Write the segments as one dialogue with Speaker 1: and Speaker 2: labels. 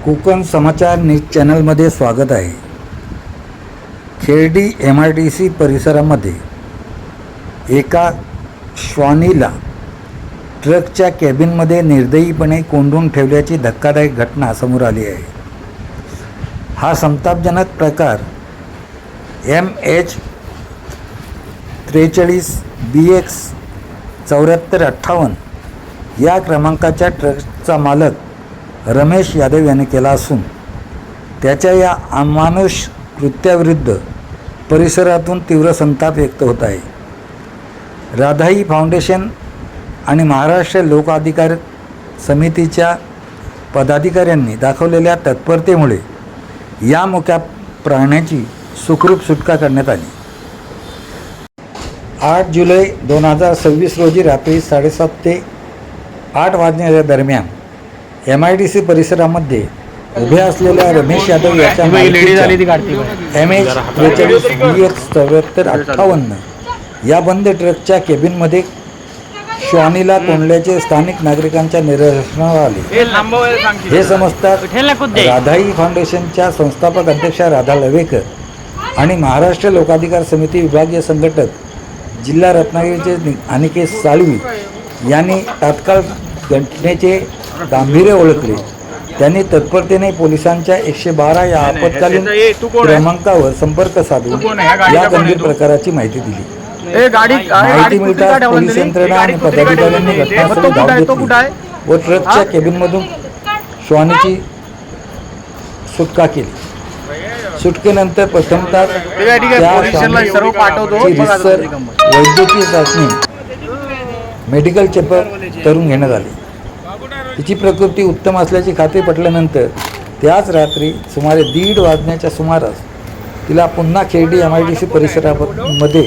Speaker 1: कोकण समाचार news चॅनलमध्ये स्वागत आहे। खेर्डी MIDC परिसरामध्ये एका श्वानीला ट्रकच्या कॅबिनमध्ये निर्दयीपणे कोंडून ठेवल्याची धक्कादायक घटना समोर आली आहे। हा संतापजनक प्रकार MH 43 BX 7458 या क्रमांकाच्या ट्रकचा मालक रमेश यादव यांनी केला असून त्याच्या या अमानुष कृत्याविरुद्ध परिसरातून तीव्र संताप व्यक्त होत आहे। राधाई फाउंडेशन आणि महाराष्ट्र लोक अधिकार समितीच्या पदाधिकाऱ्यांनी दाखवलेल्या तत्परतेमुळे या मुक्या प्राण्याची सुखरूप सुटका करण्यात आली। 8 जुलै 2026 रोजी रात्री 7:30 ते 8 वाजण्याच्या दरम्यान MIDC परिसरामध्ये उभे असलेल्या रमेश यादव याच्या MH 43 BX 7458 या बंद ट्रकच्या केबिनमध्ये श्वानीला कोंडल्याचे स्थानिक नागरिकांच्या निदर्शनास आले। हे समजतात राधाई फाउंडेशनच्या संस्थापक अध्यक्षा राधा लवेकर आणि महाराष्ट्र लोकाधिकार समिती विभागीय संघटक जिल्हा रत्नागिरीचे अनिकेत साळवी यांनी तात्काळ घटनेचे गांभीर्य ओळखले। त्यांनी तत्परतेने पोलिसांच्या 112 या आपत्कालीन क्रमांकावर संपर्क साधून या गंभीर प्रकाराची माहिती दिली। माहिती मिळताच पोलीस यंत्रणा आणि पदाधिकाऱ्यांनी घटनास्थळी धाव घेतली व ट्रकच्या केबिनमधून श्वानीची सुटका केली। सुटकेनंतर प्रथमतः वैद्यकीय चाचणी मेडिकल चेकअप करून घेण्यात आली। तिची प्रकृती उत्तम असल्याची खात्री पटल्यानंतर त्याच रात्री सुमारे 1:30 वाजण्याच्या सुमारास तिला पुन्हा खेर्डी MIDC परिसरामध्ये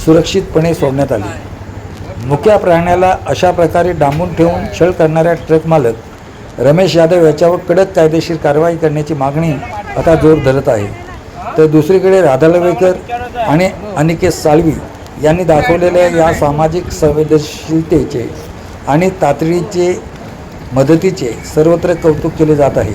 Speaker 1: सुरक्षितपणे सोडण्यात आली। मुक्या प्राण्याला अशा प्रकारे डांबून ठेवून छळ करणाऱ्या ट्रक मालक रमेश यादव याच्यावर कडक कायदेशीर कारवाई करण्याची मागणी आता जोर धरत आहे। तर दुसरीकडे राधा लवेकर आणि अनिकेत साळवी यांनी दाखवलेल्या या सामाजिक संवेदनशीलतेचे आणि तातडीचे मदतीचे सर्वत्र कौतुक केले जात आहे।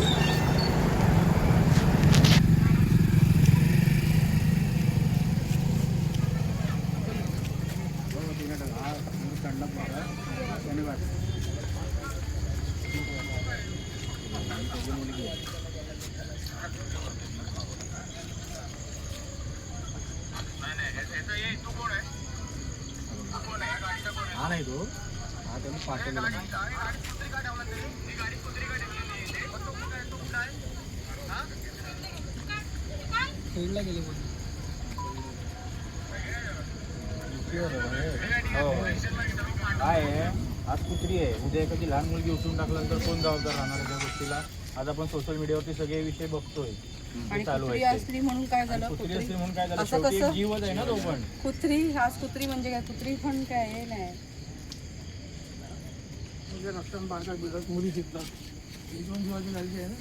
Speaker 2: काय आहे आज कुत्री आहे, उद्या एखादी लहान मुलगी उचलून टाकल्यानंतर कोण जबाबदार राहणार त्या गोष्टीला? आज आपण सोशल मीडियावरती सगळे विषय बघतोय। चालू आहे
Speaker 3: असली म्हणून काय झालं?
Speaker 2: कुत्री असली म्हणून काय झालं? शेवटी एक जीवच आहे ना तो पण।
Speaker 3: कुत्री हाच कुत्री म्हणजे काय? कुत्री पण काय हे नाही रस्त्यावर बारका बिघडत मुली शिकतात ही दोन जीवाची गाडी आहे ना।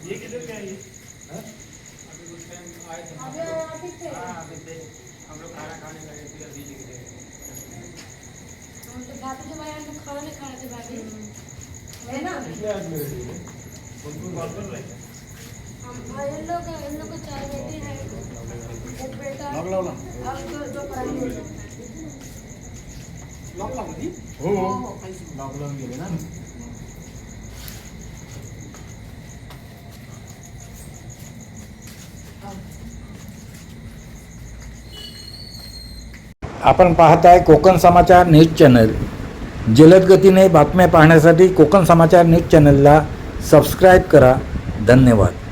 Speaker 2: ये किधर क्या है? हम लोग खाना खाने लगे थे दीदी के लिए।
Speaker 4: तो बात जो भाई हम खाना नहीं खाना थे भाभी है ना?
Speaker 2: इसलिए आज मेरे लिए उनको कॉल कर रहे हैं।
Speaker 4: हम इन लोग को चाय देते हैं एक बेटा अब जो पढ़ाई
Speaker 2: लॉकडाउन होती हो लॉकडाउन गेले ना।
Speaker 1: आपण पाहत आहे कोकण समाचार न्यूज चॅनल। जलद गतीने बातम्या पाहण्यासाठी कोकण समाचार न्यूज चॅनलला सबस्क्राईब करा। धन्यवाद।